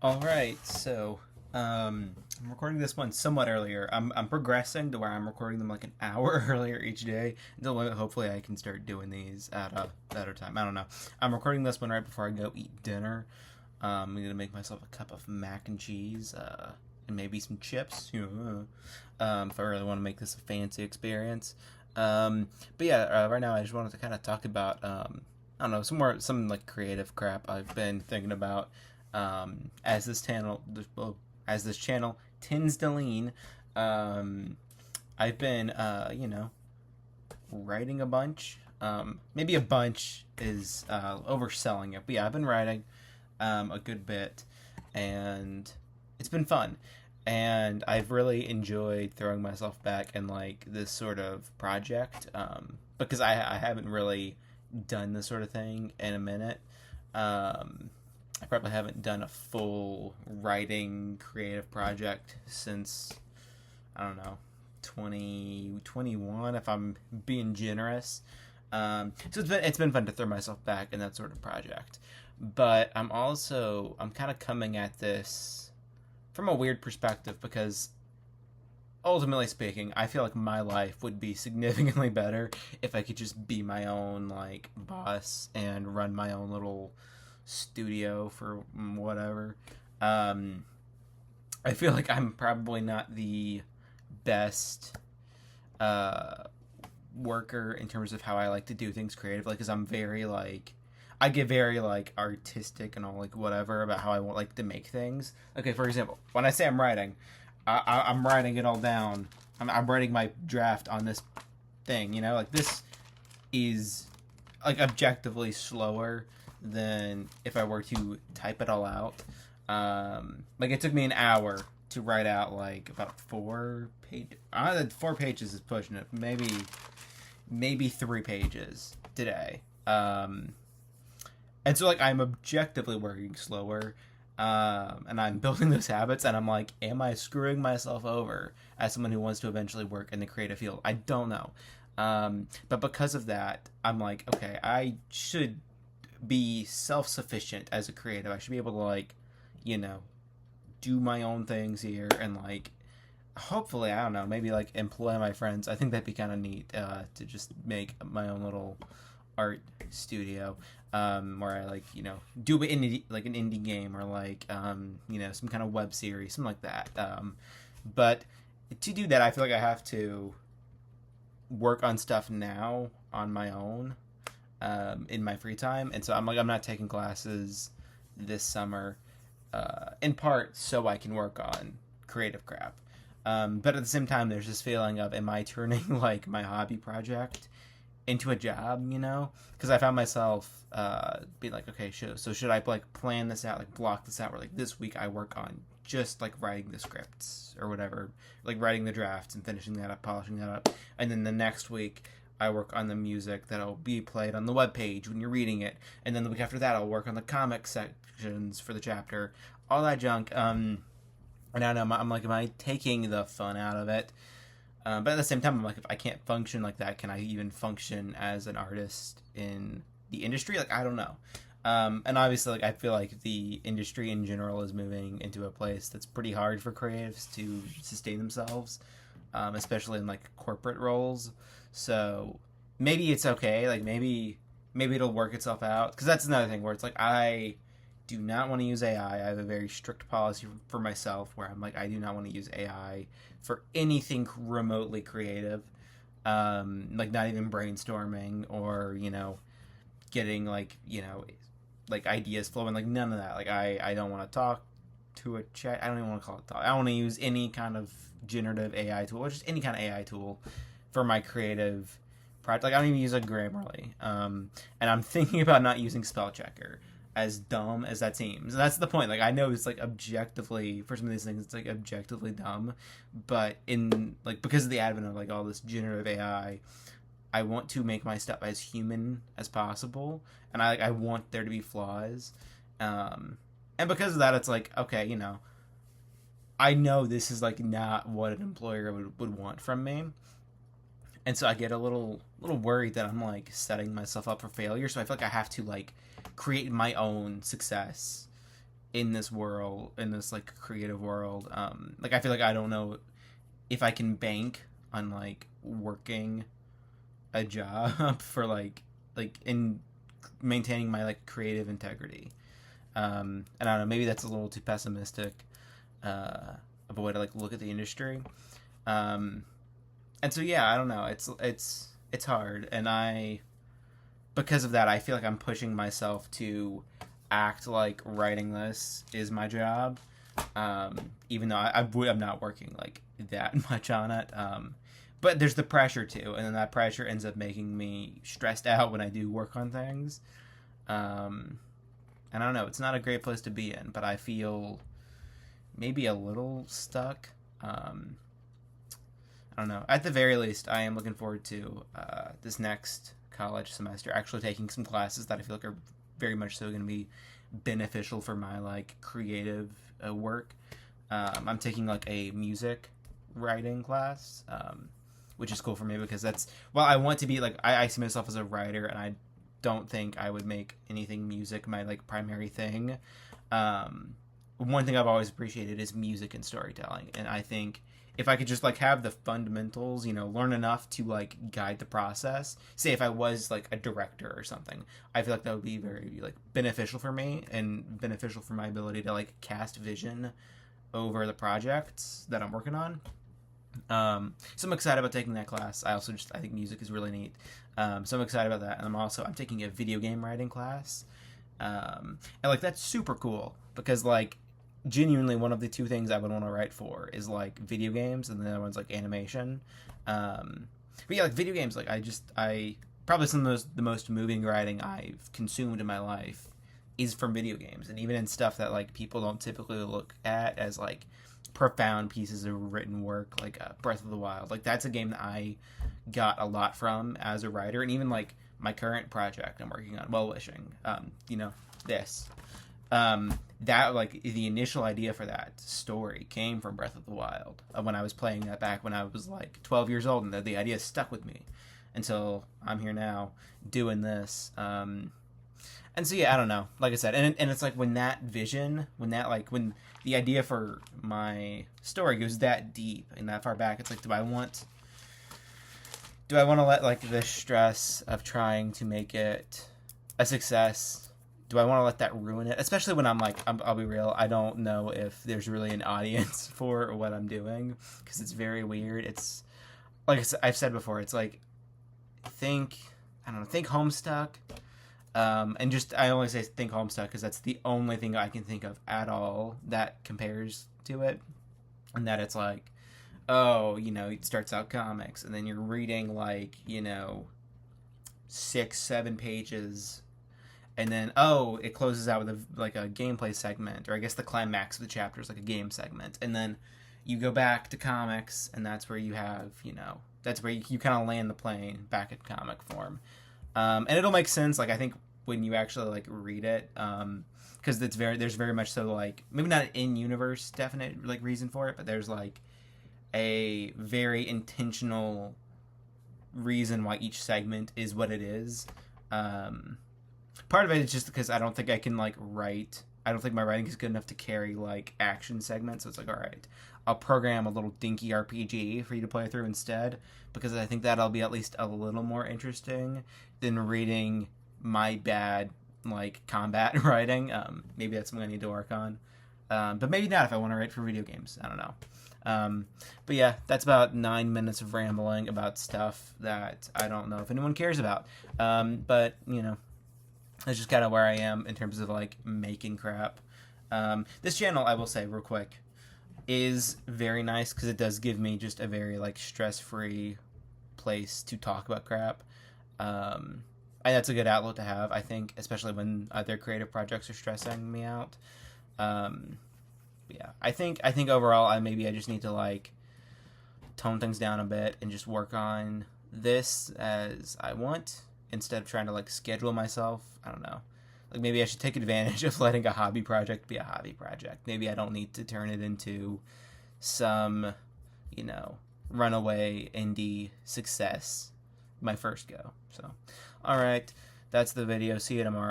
All right, so I'm recording this one somewhat earlier. I'm progressing to where I'm recording them like an hour earlier each day until hopefully I can start doing these at a better time. I don't know. I'm recording this one right before I go eat dinner. I'm gonna make myself a cup of mac and cheese, and maybe some chips. If I really want to make this a fancy experience. But yeah, right now I just wanted to kind of talk about I don't know, some like creative crap I've been thinking about as this channel tends to lean. Um, I've been writing a bunch. Maybe a bunch is overselling it, but yeah, I've been writing a good bit, and it's been fun. And I've really enjoyed throwing myself back in like this sort of project because I haven't really done this sort of thing in a minute. I probably haven't done a full writing creative project since I don't know 2021 if I'm being generous. So it's been fun to throw myself back in that sort of project, but I'm kind of coming at this from a weird perspective because ultimately speaking, I feel like my life would be significantly better if I could just be my own like boss and run my own little studio for whatever. Um, I feel like I'm probably not the best uh, worker in terms of how I like to do things creatively because I'm very like I get very like artistic and all like whatever about how I want like to make things. Okay, for example, when I say I'm writing, I'm writing it all down. I'm writing my draft on this thing. Like this is like objectively slower than if I were to type it all out. Like it took me an hour to write out like about 4 pages. 4 pages is pushing it. Maybe 3 pages today. And so like I'm objectively working slower. And I'm building those habits, and I'm like, am I screwing myself over as someone who wants to eventually work in the creative field? I don't know. But because of that, I'm like, okay, I should be self sufficient as a creative. I should be able to like, you know, do my own things here and like hopefully I don't know maybe like employ my friends. I think that'd be kind of neat to just make my own little art studio where I like do like an indie game or like some kind of web series, something like that. But to do that, I feel like I have to work on stuff now on my own in my free time, and so I'm not taking classes this summer, in part so I can work on creative crap. But at the same time, there's this feeling of am I turning like my hobby project into a job? Because I found myself being like, okay, so should I like plan this out, like block this out, where like this week I work on just like writing the scripts or whatever, like writing the drafts and finishing that up, polishing that up, and then the next week I work on the music that'll be played on the web page when you're reading it, and then the week after that I'll work on the comic sections for the chapter, all that junk. And I don't know, I'm like, am I taking the fun out of it? But at the same time, I'm like, if I can't function like that, can I even function as an artist in the industry? Like, I don't know. And obviously, like, I feel like the industry in general is moving into a place that's pretty hard for creatives to sustain themselves, especially in like corporate roles. So maybe it's okay. Like, maybe it'll work itself out. Because that's another thing where it's like I do not want to use AI. I have a very strict policy for myself where I'm like, I do not want to use AI for anything remotely creative, like not even brainstorming or getting like ideas flowing, like none of that. Like I don't want to talk to a chat. I don't even want to call it talk. I want to use any kind of generative AI tool or just any kind of AI tool for my creative project. Like I don't even use a Grammarly, and I'm thinking about not using spell checker, as dumb as that seems. And that's the point. Like I know it's like objectively for some of these things it's like objectively dumb, but in like because of the advent of like all this generative I want to make my stuff as human as possible, and I want there to be flaws. And because of that it's like okay, I know this is like not what an employer would want from me. And so I get a little worried that I'm like setting myself up for failure. So I feel like I have to like create my own success in this world, in this like creative world. Like I feel like I don't know if I can bank on like working a job for like in maintaining my like creative integrity. And I don't know, maybe that's a little too pessimistic of a way to like look at the industry. Um, and so yeah, I don't know. It's hard, and because of that, I feel like I'm pushing myself to act like writing this is my job, even though I'm not working like that much on it. But there's the pressure too, and then that pressure ends up making me stressed out when I do work on things. And I don't know, it's not a great place to be in, but I feel maybe a little stuck. I don't know. At the very least, I am looking forward to this next college semester actually taking some classes that I feel like are very much so going to be beneficial for my like creative work. I'm taking like a music writing class, which is cool for me because that's, well, I want to be like, I see myself as a writer, and I don't think I would make anything music my like primary thing. One thing I've always appreciated is music and storytelling, and I think if I could just like have the fundamentals, you know, learn enough to like guide the process. Say if I was like a director or something, I feel like that would be very like beneficial for me and beneficial for my ability to like cast vision over the projects that I'm working on. So I'm excited about taking that class. I think music is really neat. So I'm excited about that, and I'm taking a video game writing class, and like that's super cool because like genuinely one of the two things I would want to write for is like video games, and the other one's like animation. But yeah, like video games, like I probably some of the most moving writing I've consumed in my life is from video games, and even in stuff that like people don't typically look at as like profound pieces of written work, like Breath of the Wild. Like that's a game that I got a lot from as a writer, and even like my current project I'm working on, Well Wishing, you know, this. That like the initial idea for that story came from Breath of the Wild when I was playing that back when I was like 12 years old, and the idea stuck with me until I'm here now doing this. And so yeah, I don't know. Like I said, and it's like when when the idea for my story goes that deep and that far back, it's like, do I want to let like the stress of trying to make it a success? Do I want to let that ruin it? Especially when I'll be real, I don't know if there's really an audience for what I'm doing because it's very weird. It's like I've said before, it's like think Homestuck. And just I only say think Homestuck because that's the only thing I can think of at all that compares to it, and that it's like, oh, you know, it starts out comics and then you're reading like, you know, 6-7 pages, and then it closes out with a gameplay segment, or I guess the climax of the chapter is like a game segment, and then you go back to comics, and that's where you have, you know, that's where you kind of land the plane back in comic form. And it'll make sense, like I think when you actually like read it, because there's very much so like maybe not an in-universe definite like reason for it, but there's like a very intentional reason why each segment is what it is. Part of it is just because I don't think I can like write. I don't think my writing is good enough to carry like action segments. So it's like, all right, I'll program a little dinky RPG for you to play through instead, because I think that'll be at least a little more interesting than reading my bad like combat writing. Maybe that's something I need to work on. But maybe not if I want to write for video games. I don't know. But yeah, that's about 9 minutes of rambling about stuff that I don't know if anyone cares about. But you know, that's just kind of where I am in terms of like making crap. This channel, I will say real quick, is very nice because it does give me just a very like stress-free place to talk about crap. And that's a good outlet to have, I think, especially when other creative projects are stressing me out. Yeah, I think overall I just need to like tone things down a bit and just work on this as I want instead of trying to like schedule myself. I don't know. Like maybe I should take advantage of letting a hobby project be a hobby project. Maybe I don't need to turn it into some, you know, runaway indie success my first go. So, all right, that's the video. See you tomorrow.